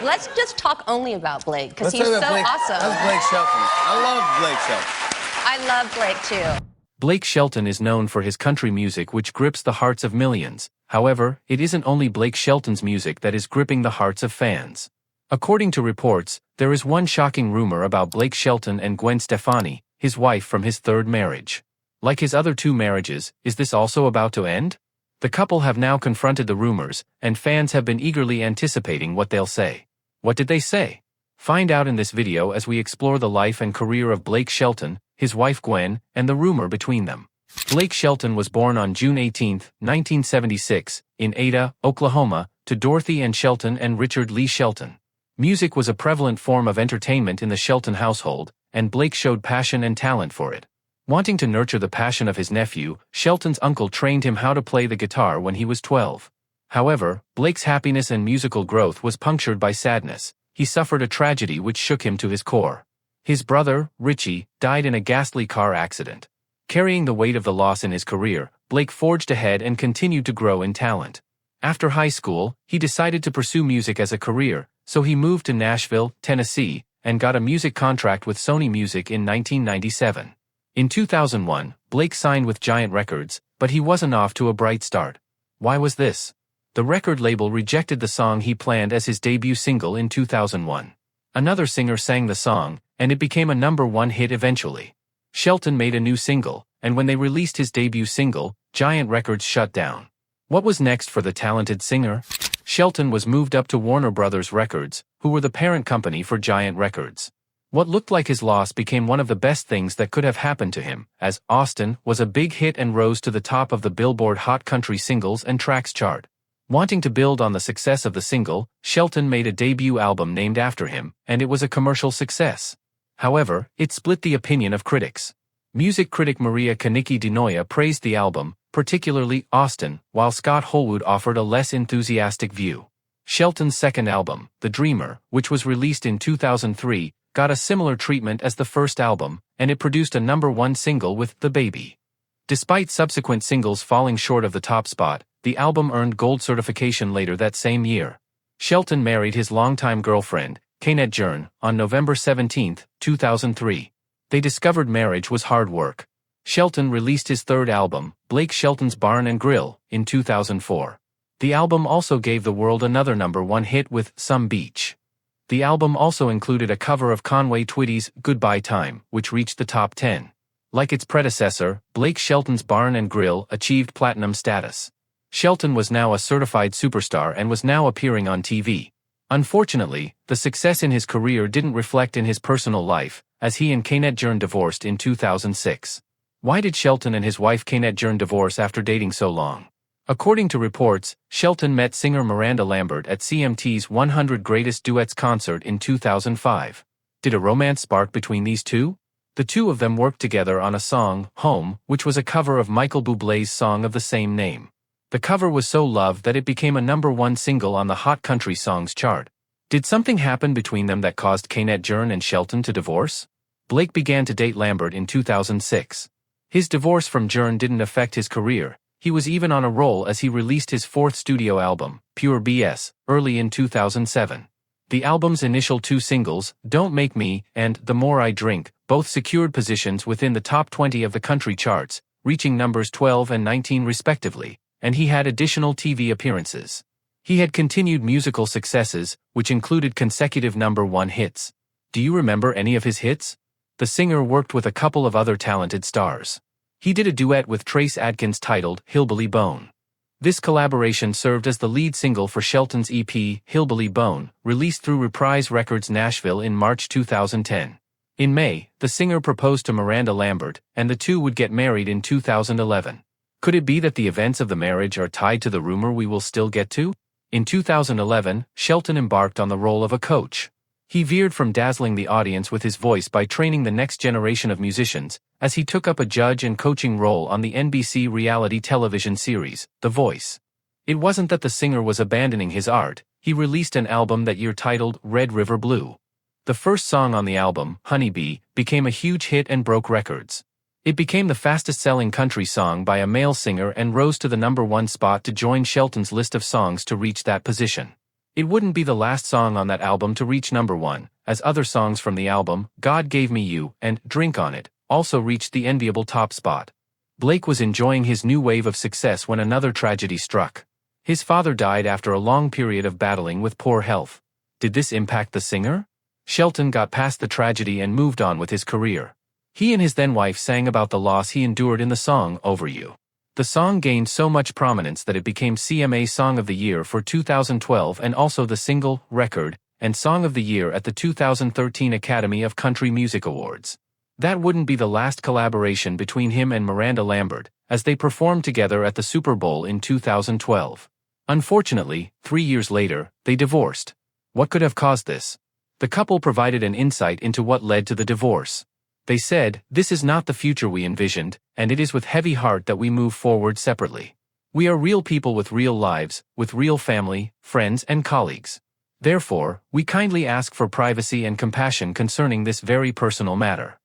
let's just talk only about Blake, because he's Let's so talk about Blake. awesome. That's Blake Shelton. I love Blake Shelton. I love Blake, too. Blake Shelton is known for his country music which grips the hearts of millions. However, it isn't only Blake Shelton's music that is gripping the hearts of fans. According to reports, there is one shocking rumor about Blake Shelton and Gwen Stefani, his wife from his third marriage. Like his other two marriages, is this also about to end? The couple have now confronted the rumors, and fans have been eagerly anticipating what they'll say. What did they say? Find out in this video as we explore the life and career of Blake Shelton, his wife Gwen, and the rumor between them. Blake Shelton was born on June 18, 1976, in Ada, Oklahoma, to Dorothy and Shelton and Richard Lee Shelton. Music was a prevalent form of entertainment in the Shelton household, and Blake showed passion and talent for it. Wanting to nurture the passion of his nephew, Shelton's uncle trained him how to play the guitar when he was 12. However, Blake's happiness and musical growth was punctured by sadness. He suffered a tragedy which shook him to his core. His brother, Richie, died in a ghastly car accident. Carrying the weight of the loss in his career, Blake forged ahead and continued to grow in talent. After high school, he decided to pursue music as a career, so he moved to Nashville, Tennessee, and got a music contract with Sony Music in 1997. In 2001, Blake signed with Giant Records, but he wasn't off to a bright start. Why was this? The record label rejected the song he planned as his debut single in 2001. Another singer sang the song, and it became a #1 hit eventually. Shelton made a new single, and when they released his debut single, Giant Records shut down. What was next for the talented singer? Shelton was moved up to Warner Brothers Records, who were the parent company for Giant Records. What looked like his loss became one of the best things that could have happened to him, as Austin was a big hit and rose to the top of the Billboard Hot Country Singles and Tracks chart. Wanting to build on the success of the single, Shelton made a debut album named after him, and it was a commercial success. However, it split the opinion of critics. Music critic Maria Kanicki DeNoia praised the album, particularly Austin, while Scott Holwood offered a less enthusiastic view. Shelton's second album, The Dreamer, which was released in 2003, got a similar treatment as the first album, and it produced a #1 single with The Baby. Despite subsequent singles falling short of the top spot, the album earned gold certification later that same year. Shelton married his longtime girlfriend, Kaynette Jern, on November 17, 2003. They discovered marriage was hard work. Shelton released his third album, Blake Shelton's Barn and Grill, in 2004. The album also gave the world another #1 hit with Some Beach. The album also included a cover of Conway Twitty's Goodbye Time, which reached the top 10. Like its predecessor, Blake Shelton's Barn and Grill achieved platinum status. Shelton was now a certified superstar and was now appearing on TV. Unfortunately, the success in his career didn't reflect in his personal life, as he and Kaynette Jern divorced in 2006. Why did Shelton and his wife Kaynette Jern divorce after dating so long? According to reports, Shelton met singer Miranda Lambert at CMT's 100 Greatest Duets concert in 2005. Did a romance spark between these two? The two of them worked together on a song, Home, which was a cover of Michael Bublé's song of the same name. The cover was so loved that it became a #1 single on the Hot Country Songs chart. Did something happen between them that caused Kaynette Jern and Shelton to divorce? Blake began to date Lambert in 2006. His divorce from Jern didn't affect his career. He was even on a roll as he released his fourth studio album, Pure BS, early in 2007. The album's initial two singles, Don't Make Me and The More I Drink, both secured positions within the top 20 of the country charts, reaching numbers 12 and 19 respectively, and he had additional TV appearances. He had continued musical successes, which included consecutive #1 hits. Do you remember any of his hits? The singer worked with a couple of other talented stars. He did a duet with Trace Adkins titled Hillbilly Bone. This collaboration served as the lead single for Shelton's EP, Hillbilly Bone, released through Reprise Records Nashville in March 2010. In May, the singer proposed to Miranda Lambert, and the two would get married in 2011. Could it be that the events of the marriage are tied to the rumor we will still get to? In 2011, Shelton embarked on the role of a coach. He veered from dazzling the audience with his voice by training the next generation of musicians, as he took up a judge and coaching role on the NBC reality television series, The Voice. It wasn't that the singer was abandoning his art. He released an album that year titled Red River Blue. The first song on the album, Honeybee, became a huge hit and broke records. It became the fastest-selling country song by a male singer and rose to the #1 spot to join Shelton's list of songs to reach that position. It wouldn't be the last song on that album to reach #1, as other songs from the album, God Gave Me You and Drink on It, also reached the enviable top spot. Blake was enjoying his new wave of success when another tragedy struck. His father died after a long period of battling with poor health. Did this impact the singer? Shelton got past the tragedy and moved on with his career. He and his then-wife sang about the loss he endured in the song Over You. The song gained so much prominence that it became CMA Song of the Year for 2012 and also the single, record, and Song of the Year at the 2013 Academy of Country Music Awards. That wouldn't be the last collaboration between him and Miranda Lambert, as they performed together at the Super Bowl in 2012. Unfortunately, 3 years later, they divorced. What could have caused this? The couple provided an insight into what led to the divorce. They said, "This is not the future we envisioned, and it is with heavy heart that we move forward separately. We are real people with real lives, with real family, friends and colleagues. Therefore, we kindly ask for privacy and compassion concerning this very personal matter."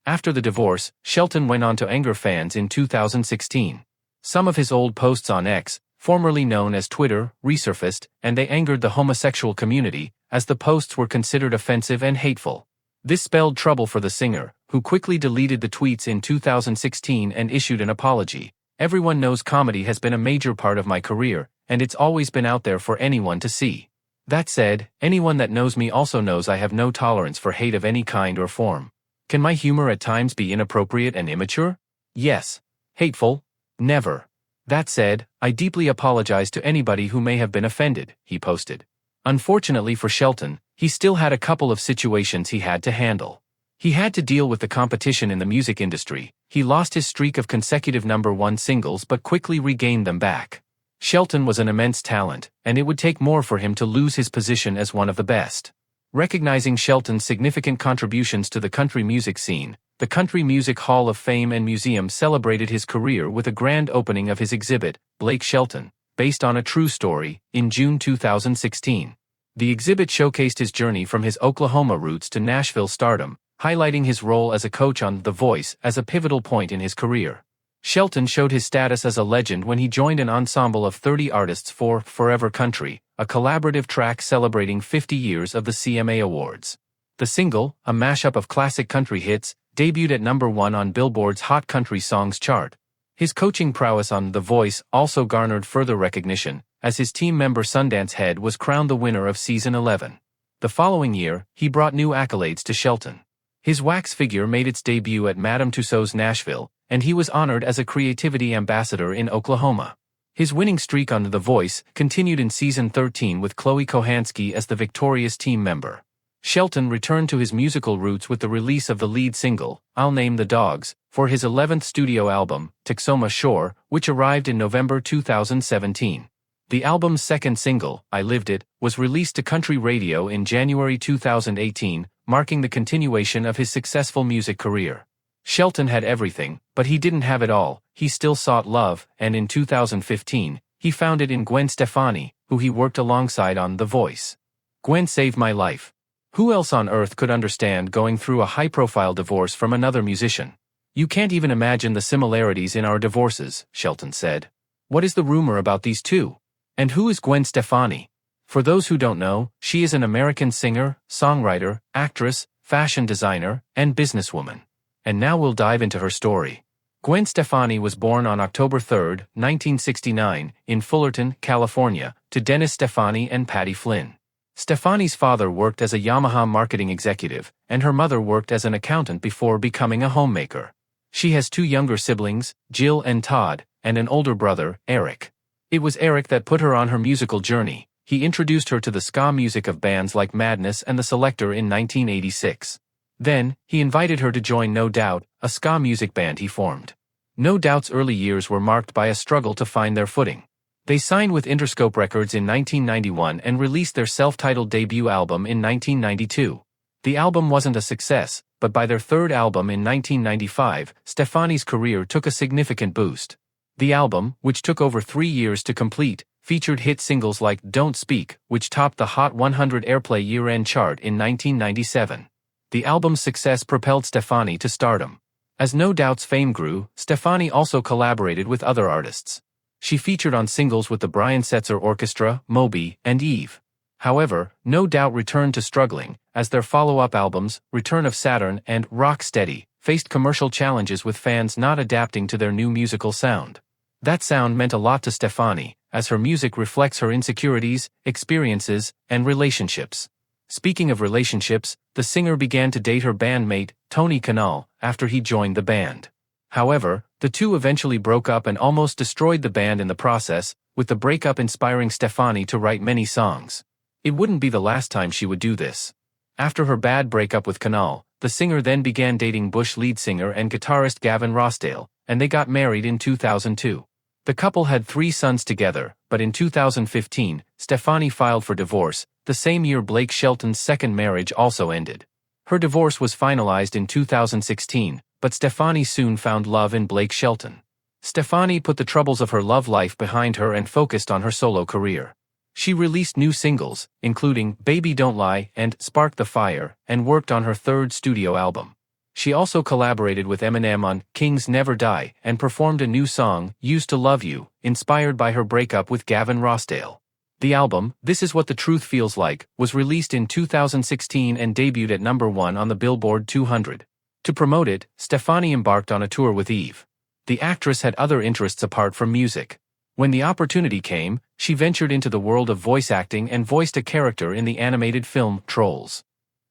After the divorce, Shelton went on to anger fans in 2016. Some of his old posts on X, formerly known as Twitter, resurfaced, and they angered the homosexual community, as the posts were considered offensive and hateful. This spelled trouble for the singer, who quickly deleted the tweets in 2016 and issued an apology. "Everyone knows comedy has been a major part of my career, and it's always been out there for anyone to see. That said, anyone that knows me also knows I have no tolerance for hate of any kind or form. Can my humor at times be inappropriate and immature? Yes. Hateful? Never. That said, I deeply apologize to anybody who may have been offended," he posted. Unfortunately for Shelton, he still had a couple of situations he had to handle. He had to deal with the competition in the music industry. He lost his streak of consecutive #1 singles but quickly regained them back. Shelton was an immense talent, and it would take more for him to lose his position as one of the best. Recognizing Shelton's significant contributions to the country music scene, the Country Music Hall of Fame and Museum celebrated his career with a grand opening of his exhibit, Blake Shelton, based on a true story, in June 2016. The exhibit showcased his journey from his Oklahoma roots to Nashville stardom, highlighting his role as a coach on The Voice as a pivotal point in his career. Shelton showed his status as a legend when he joined an ensemble of 30 artists for Forever Country, a collaborative track celebrating 50 years of the CMA Awards. The single, a mashup of classic country hits, debuted at #1 on Billboard's Hot Country Songs chart. His coaching prowess on The Voice also garnered further recognition, as his team member Sundance Head was crowned the winner of Season 11. The following year, he brought new accolades to Shelton. His wax figure made its debut at Madame Tussauds Nashville, and he was honored as a creativity ambassador in Oklahoma. His winning streak on The Voice continued in Season 13 with Chloe Kohansky as the victorious team member. Shelton returned to his musical roots with the release of the lead single, I'll Name the Dogs, for his 11th studio album, Texoma Shore, which arrived in November 2017. The album's second single, I Lived It, was released to country radio in January 2018, marking the continuation of his successful music career. Shelton had everything, but he didn't have it all. He still sought love, and in 2015, he found it in Gwen Stefani, who he worked alongside on The Voice. Gwen saved my life. Who else on earth could understand going through a high-profile divorce from another musician? You can't even imagine the similarities in our divorces, Shelton said. What is the rumor about these two? And who is Gwen Stefani? For those who don't know, she is an American singer, songwriter, actress, fashion designer, and businesswoman. And now we'll dive into her story. Gwen Stefani was born on October 3, 1969, in Fullerton, California, to Dennis Stefani and Patty Flynn. Stefani's father worked as a Yamaha marketing executive, and her mother worked as an accountant before becoming a homemaker. She has two younger siblings, Jill and Todd, and an older brother, Eric. It was Eric that put her on her musical journey. He introduced her to the ska music of bands like Madness and The Selecter in 1986. Then, he invited her to join No Doubt, a ska music band he formed. No Doubt's early years were marked by a struggle to find their footing. They signed with Interscope Records in 1991 and released their self-titled debut album in 1992. The album wasn't a success, but by their third album in 1995, Stefani's career took a significant boost. The album, which took over 3 years to complete, featured hit singles like Don't Speak, which topped the Hot 100 Airplay year-end chart in 1997. The album's success propelled Stefani to stardom. As No Doubt's fame grew, Stefani also collaborated with other artists. She featured on singles with the Brian Setzer Orchestra, Moby, and Eve. However, No Doubt returned to struggling, as their follow-up albums, Return of Saturn and Rock Steady, faced commercial challenges with fans not adapting to their new musical sound. That sound meant a lot to Stefani, as her music reflects her insecurities, experiences, and relationships. Speaking of relationships, the singer began to date her bandmate, Tony Kanal, after he joined the band. However, the two eventually broke up and almost destroyed the band in the process, with the breakup inspiring Stefani to write many songs. It wouldn't be the last time she would do this. After her bad breakup with Kanal, the singer then began dating Bush lead singer and guitarist Gavin Rossdale, and they got married in 2002. The couple had 3 sons together, but in 2015, Stefani filed for divorce. The same year Blake Shelton's second marriage also ended. Her divorce was finalized in 2016, but Stefani soon found love in Blake Shelton. Stefani put the troubles of her love life behind her and focused on her solo career. She released new singles, including Baby Don't Lie and Spark the Fire, and worked on her 3rd studio album. She also collaborated with Eminem on Kings Never Die and performed a new song, Used to Love You, inspired by her breakup with Gavin Rossdale. The album, This Is What the Truth Feels Like, was released in 2016 and debuted at number 1 on the Billboard 200. To promote it, Stefani embarked on a tour with Eve. The actress had other interests apart from music. When the opportunity came, she ventured into the world of voice acting and voiced a character in the animated film Trolls.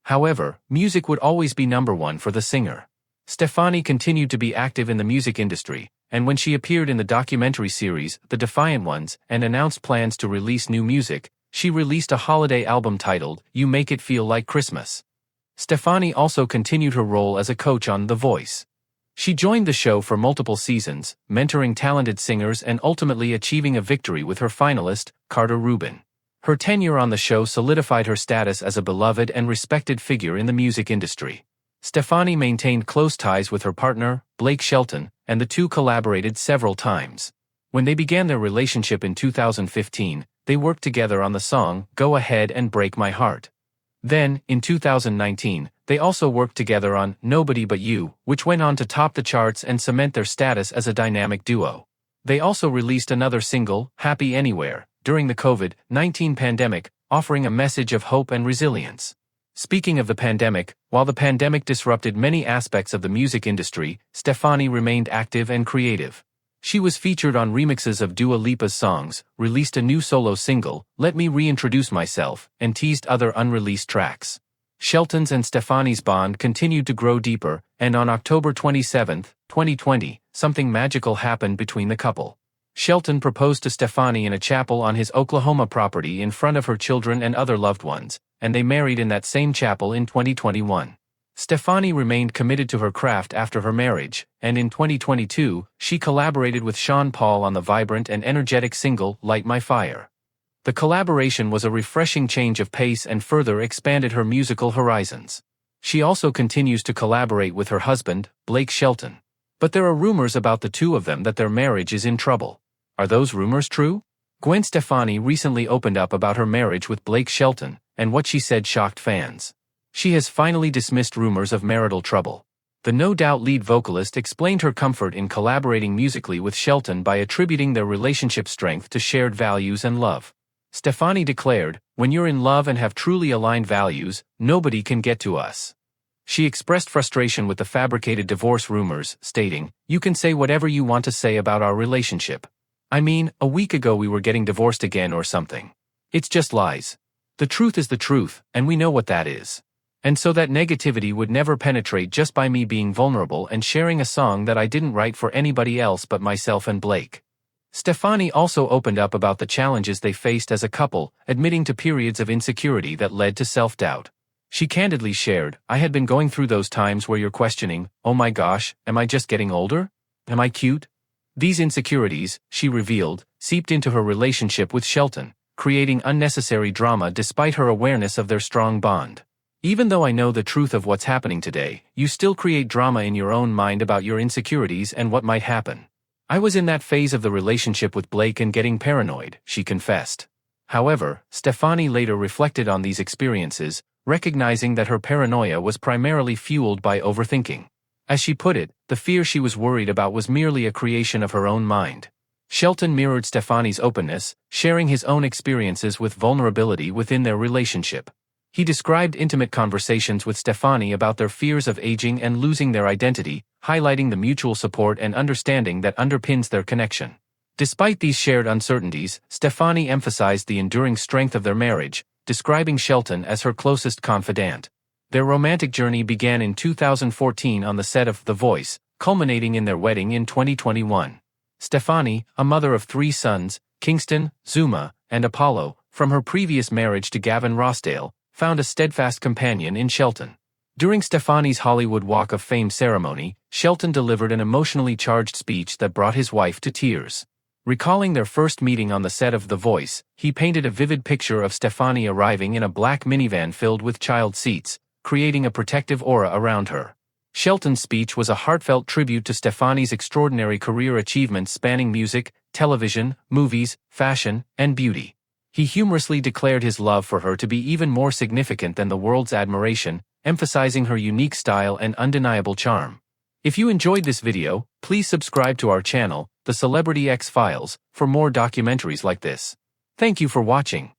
However, music would always be number 1 for the singer. Stefani continued to be active in the music industry, and when she appeared in the documentary series The Defiant Ones and announced plans to release new music, she released a holiday album titled You Make It Feel Like Christmas. Stefani also continued her role as a coach on The Voice. She joined the show for multiple seasons, mentoring talented singers and ultimately achieving a victory with her finalist, Carter Rubin. Her tenure on the show solidified her status as a beloved and respected figure in the music industry. Stefani maintained close ties with her partner, Blake Shelton, and the two collaborated several times. When they began their relationship in 2015, they worked together on the song Go Ahead and Break My Heart. Then, in 2019, they also worked together on Nobody But You, which went on to top the charts and cement their status as a dynamic duo. They also released another single, Happy Anywhere, during the COVID-19 pandemic, offering a message of hope and resilience. Speaking of the pandemic, while the pandemic disrupted many aspects of the music industry, Stefani remained active and creative. She was featured on remixes of Dua Lipa's songs, released a new solo single, Let Me Reintroduce Myself, and teased other unreleased tracks. Shelton's and Stefani's bond continued to grow deeper, and on October 27, 2020, something magical happened between the couple. Shelton proposed to Stefani in a chapel on his Oklahoma property in front of her children and other loved ones, and they married in that same chapel in 2021. Stefani remained committed to her craft after her marriage, and in 2022, she collaborated with Sean Paul on the vibrant and energetic single Light My Fire. The collaboration was a refreshing change of pace and further expanded her musical horizons. She also continues to collaborate with her husband, Blake Shelton. But there are rumors about the two of them that their marriage is in trouble. Are those rumors true? Gwen Stefani recently opened up about her marriage with Blake Shelton, and what she said shocked fans. She has finally dismissed rumors of marital trouble. The No Doubt lead vocalist explained her comfort in collaborating musically with Shelton by attributing their relationship strength to shared values and love. Stefani declared, "When you're in love and have truly aligned values, nobody can get to us." She expressed frustration with the fabricated divorce rumors, stating, "You can say whatever you want to say about our relationship. I mean, a week ago we were getting divorced again or something. It's just lies. The truth is the truth, and we know what that is. And so that negativity would never penetrate just by me being vulnerable and sharing a song that I didn't write for anybody else but myself and Blake." Stefani also opened up about the challenges they faced as a couple, admitting to periods of insecurity that led to self-doubt. She candidly shared, "I had been going through those times where you're questioning, oh my gosh, am I just getting older? Am I cute?" These insecurities, she revealed, seeped into her relationship with Shelton, creating unnecessary drama despite her awareness of their strong bond. "Even though I know the truth of what's happening today, you still create drama in your own mind about your insecurities and what might happen. I was in that phase of the relationship with Blake and getting paranoid," she confessed. However, Stefani later reflected on these experiences, recognizing that her paranoia was primarily fueled by overthinking. As she put it, the fear she was worried about was merely a creation of her own mind. Shelton mirrored Stefani's openness, sharing his own experiences with vulnerability within their relationship. He described intimate conversations with Stefani about their fears of aging and losing their identity, highlighting the mutual support and understanding that underpins their connection. Despite these shared uncertainties, Stefani emphasized the enduring strength of their marriage, describing Shelton as her closest confidant. Their romantic journey began in 2014 on the set of The Voice, culminating in their wedding in 2021. Stefani, a mother of 3 sons, Kingston, Zuma, and Apollo, from her previous marriage to Gavin Rossdale, found a steadfast companion in Shelton. During Stefani's Hollywood Walk of Fame ceremony, Shelton delivered an emotionally charged speech that brought his wife to tears. Recalling their first meeting on the set of The Voice, he painted a vivid picture of Stefani arriving in a black minivan filled with child seats, creating a protective aura around her. Shelton's speech was a heartfelt tribute to Stefani's extraordinary career achievements spanning music, television, movies, fashion, and beauty. He humorously declared his love for her to be even more significant than the world's admiration, emphasizing her unique style and undeniable charm. If you enjoyed this video, please subscribe to our channel, The Celebrity X Files, for more documentaries like this. Thank you for watching.